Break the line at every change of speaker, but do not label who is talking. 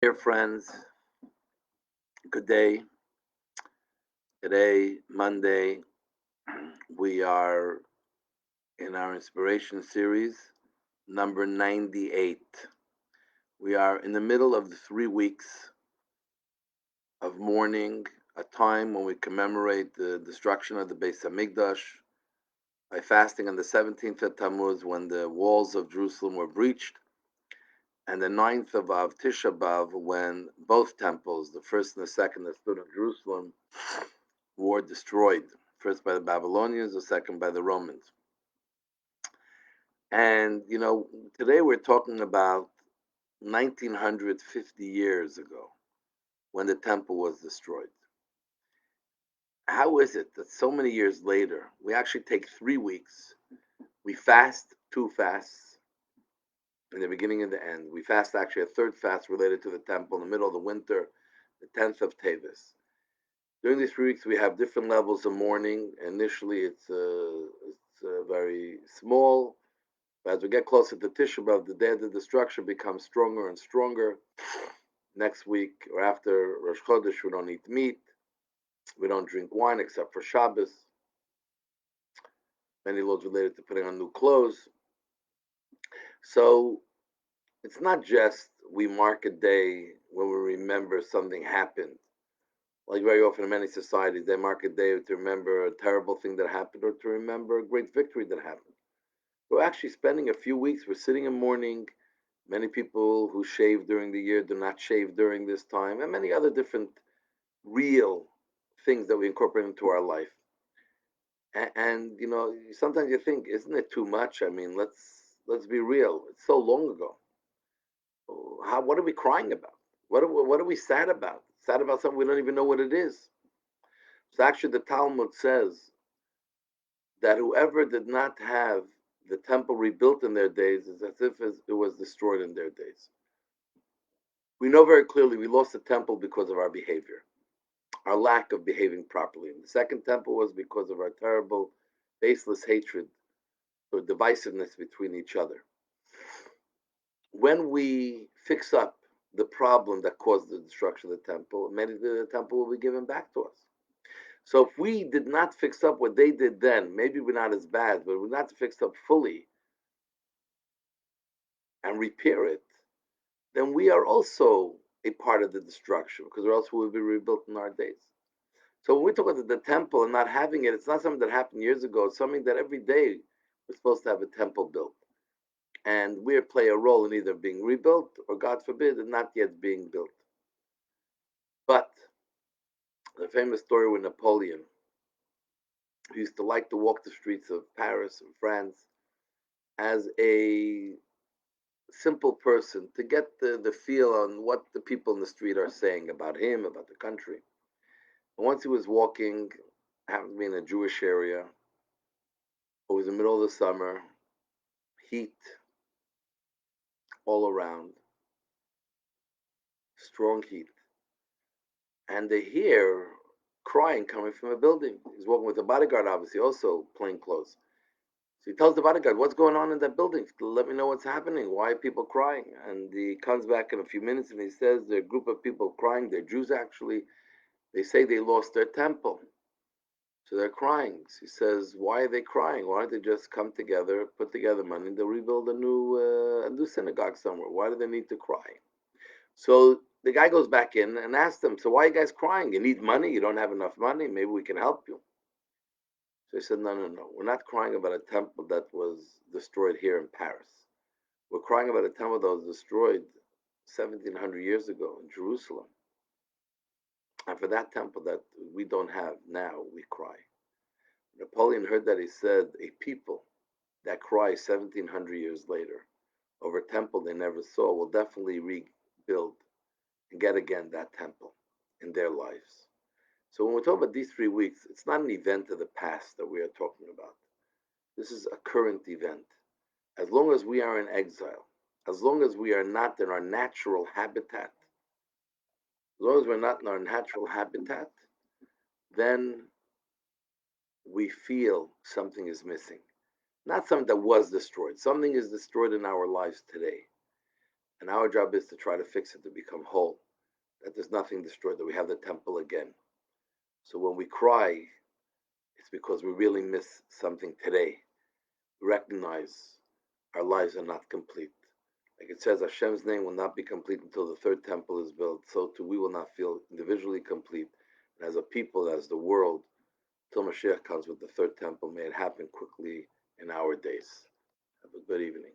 Dear friends, good day. Today, Monday, we are in our inspiration series, number 98. We are in the middle of the 3 weeks of mourning, a time when we commemorate the destruction of the Beis Hamikdash by fasting on the 17th of Tammuz when the walls of Jerusalem were breached, and the 9th of Tisha B'Av when both temples, the first and the second that stood in Jerusalem, were destroyed, first by the Babylonians, the second by the Romans. And, today we're talking about 1950 years ago when the temple was destroyed. How is it that so many years later, we actually take 3 weeks, we fast 2 fasts in the beginning and the end. We fast actually a third fast related to the temple in the middle of the winter, the 10th of Teves. During these 3 weeks, we have different levels of mourning. Initially, it's very small. But as we get closer to Tisha B'Av, the day of the destruction becomes stronger and stronger. Next week or after Rosh Chodesh, we don't eat meat. We don't drink wine except for Shabbos. Many laws related to putting on new clothes. So it's not just we mark a day when we remember something happened. Like very often in many societies, they mark a day to remember a terrible thing that happened or to remember a great victory that happened. We're actually spending a few weeks, we're sitting in mourning. Many people who shave during the year do not shave during this time, and many other different real things that we incorporate into our life. And sometimes you think, isn't it too much? I mean, let's be real. It's so long ago. What are we crying about? What are we sad about? Sad about something we don't even know what it is. So actually, the Talmud says that whoever did not have the temple rebuilt in their days is as if it was destroyed in their days. We know very clearly we lost the temple because of our behavior, our lack of behaving properly. And the second temple was because of our terrible, baseless hatred or divisiveness between each other. When we fix up the problem that caused the destruction of the temple, maybe the temple will be given back to us. So if we did not fix up what they did then, maybe we're not as bad, but we're not fixed up fully and repair it, then we are also a part of the destruction, because or else we will be rebuilt in our days. So when we talk about the temple and not having it, it's not something that happened years ago. It's something that every day we're supposed to have a temple built. And we play a role in either being rebuilt or, God forbid, not yet being built. But the famous story with Napoleon, who used to like to walk the streets of Paris and France as a simple person to get the feel on what the people in the street are saying about him, about the country. And once he was walking, happened to be in a Jewish area, it was the middle of the summer, heat all around, strong heat, and they hear crying coming from a building. He's walking with a bodyguard, obviously, also plain clothes. So he tells the bodyguard, "What's going on in that building? Let me know what's happening. Why are people crying?" And he comes back in a few minutes and he says, "There are a group of people crying. They're Jews, actually. They say they lost their temple. So they're crying." So he says, "Why are they crying? Why don't they just come together, put together money, and they'll rebuild a new synagogue somewhere? Why do they need to cry?" So the guy goes back in and asks them, "So why are you guys crying? You need money? You don't have enough money? Maybe we can help you." So he said, "No, no, no. We're not crying about a temple that was destroyed here in Paris. We're crying about a temple that was destroyed 1700 years ago in Jerusalem. And for that temple that we don't have now, we cry." Napoleon heard that. He said, "A people that cry 1700 years later over a temple they never saw will definitely rebuild and get again that temple in their lives." So when we talk about these 3 weeks, it's not an event of the past that we are talking about. This is a current event. As long as we are in exile, as long as we are not in our natural habitat, as long as we're not in our natural habitat, then we feel something is missing. Not something that was destroyed. Something is destroyed in our lives today. And our job is to try to fix it, to become whole, that there's nothing destroyed, that we have the temple again. So when we cry, it's because we really miss something today. We recognize our lives are not complete. Like it says, Hashem's name will not be complete until the third temple is built. So too, we will not feel individually complete. And as a people, as the world, till Mashiach comes with the third temple, may it happen quickly in our days. Have a good evening.